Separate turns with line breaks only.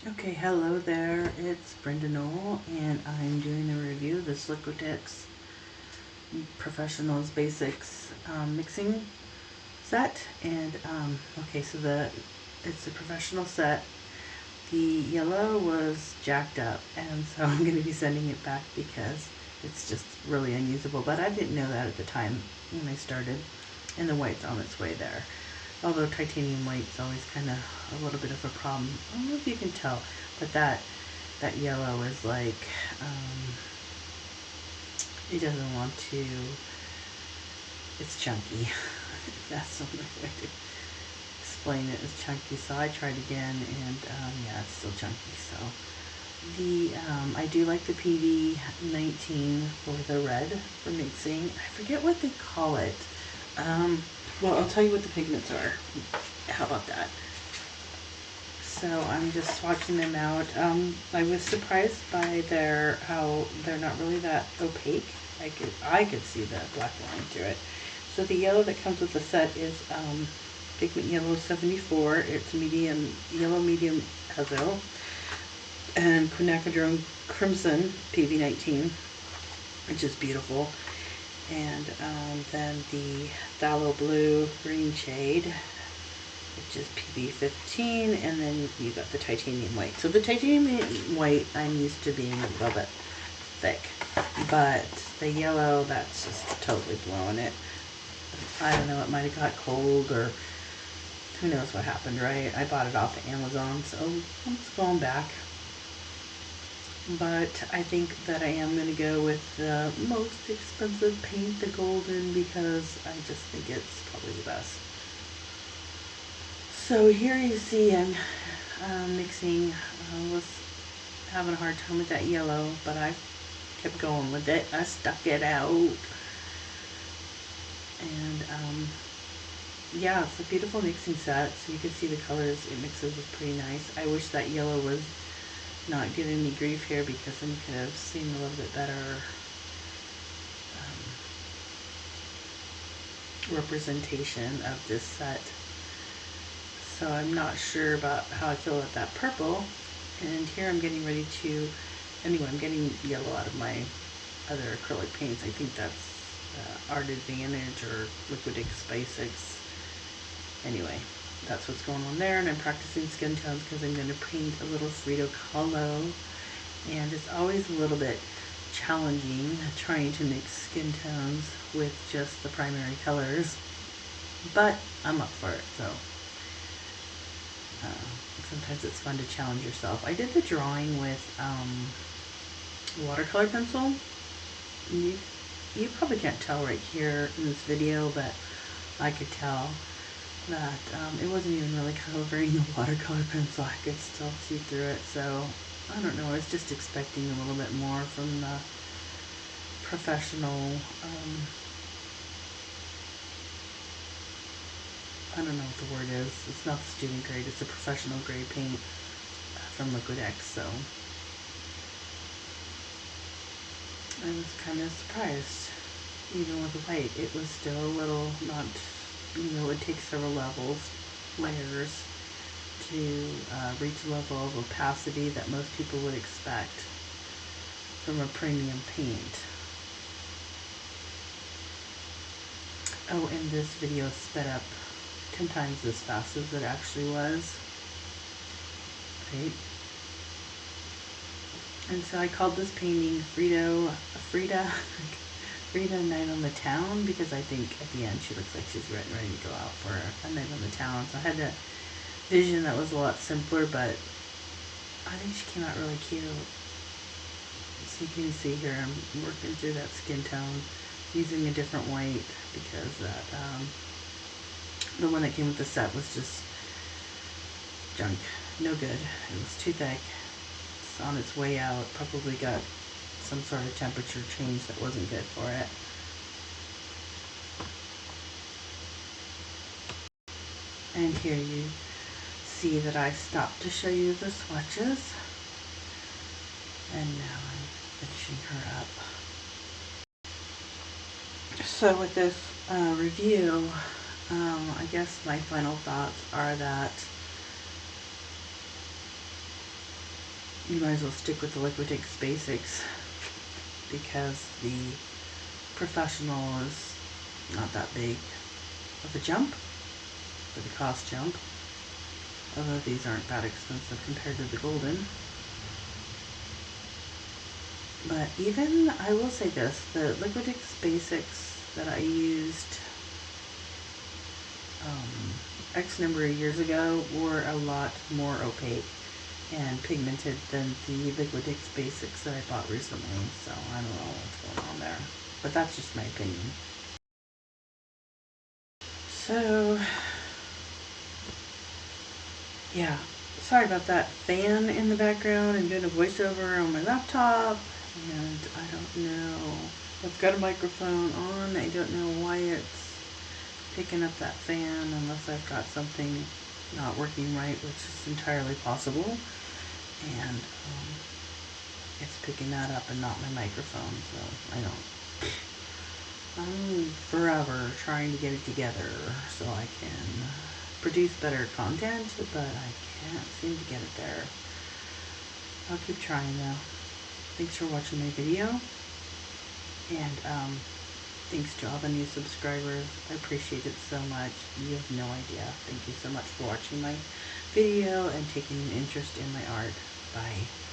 Okay, hello there, it's Brenda Knoll, and I'm doing a review of this Liquitex Professionals Basics mixing set. And okay, so it's a professional set. The yellow was jacked up, and so I'm going to be sending it back because it's just really unusable. But I didn't know that at the time when I started, and the white's on its way there. Although titanium white's always kind of a little bit of a problem. I don't know if you can tell, but that yellow is like, it doesn't want to, it's chunky. That's the only way to explain it, is chunky. So I tried again, and yeah, it's still chunky. So I do like the PV19 for the red for mixing. I forget what they call it. Well, I'll tell you what the pigments are. How about that? So I'm just swatching them out. I was surprised by how they're not really that opaque. I could see the black line through it. So the yellow that comes with the set is Pigment Yellow 74. It's medium yellow, medium azo, and quinacridone crimson PV19, which is beautiful. And then the phthalo blue green shade, which is PB15, and then you got the titanium white. So the titanium white, I'm used to being a little bit thick, but the yellow, that's just totally blowing it. I don't know, it might have got cold, or who knows what happened, right? I bought it off of Amazon, so it's going back. But I think that I am going to go with the most expensive paint, the golden, because I just think it's probably the best. So here you see I'm mixing. I was having a hard time with that yellow, but I kept going with it. I stuck it out. And yeah, it's a beautiful mixing set. So you can see the colors it mixes is pretty nice. I wish that yellow was not giving me grief here, because then you could have seen a little bit better representation of this set. So I'm not sure about how I feel about that purple. And here I'm getting ready to, anyway, I'm getting yellow out of my other acrylic paints. I think that's Art Advantage or Liquitex Basics. Anyway, that's what's going on there. And I'm practicing skin tones because I'm going to paint a little Frida color. And it's always a little bit challenging trying to mix skin tones with just the primary colors. But I'm up for it, so sometimes it's fun to challenge yourself. I did the drawing with watercolor pencil. You probably can't tell right here in this video, but I could tell that it wasn't even really covering the watercolor pencil. I could still see through it. So I don't know, I was just expecting a little bit more from the professional, I don't know what the word is. It's not the student grade, it's a professional grade paint from Liquitex. So I was kind of surprised. Even with the white, it was still a little not, it would take several layers to reach a level of opacity that most people would expect from a premium paint. Oh, and this video is sped up 10 times as fast as it actually was. Right? And so I called this painting Frida Night on the Town, because I think at the end she looks like she's ready to go out for a night on the town. So I had a vision that was a lot simpler, but I think she came out really cute. So you can see here I'm working through that skin tone using a different white, because that the one that came with the set was just junk. No good. It was too thick. It's on its way out. Probably got some sort of temperature change that wasn't good for it. And here you see that I stopped to show you the swatches. And now I'm finishing her up. So with this review, I guess my final thoughts are that you might as well stick with the Liquitex Basics because the Professional is not that big of a jump for the cost jump. Although these aren't that expensive compared to the Golden. But even, I will say this, the Liquitex Basics that I used X number of years ago were a lot more opaque and pigmented than the Liquitex Basics that I bought recently. So I don't know what's going on there. But that's just my opinion. So, yeah. Sorry about that fan in the background. I'm doing a voiceover on my laptop. And I don't know. I've got a microphone on. I don't know why it's picking up that fan unless I've got something not working right, which is entirely possible. And it's picking that up and not my microphone, so I don't. I'm forever trying to get it together so I can produce better content, but I can't seem to get it there. I'll keep trying though. Thanks for watching my video, and thanks to all the new subscribers. I appreciate it so much. You have no idea. Thank you so much for watching my video and taking an interest in my art. Bye.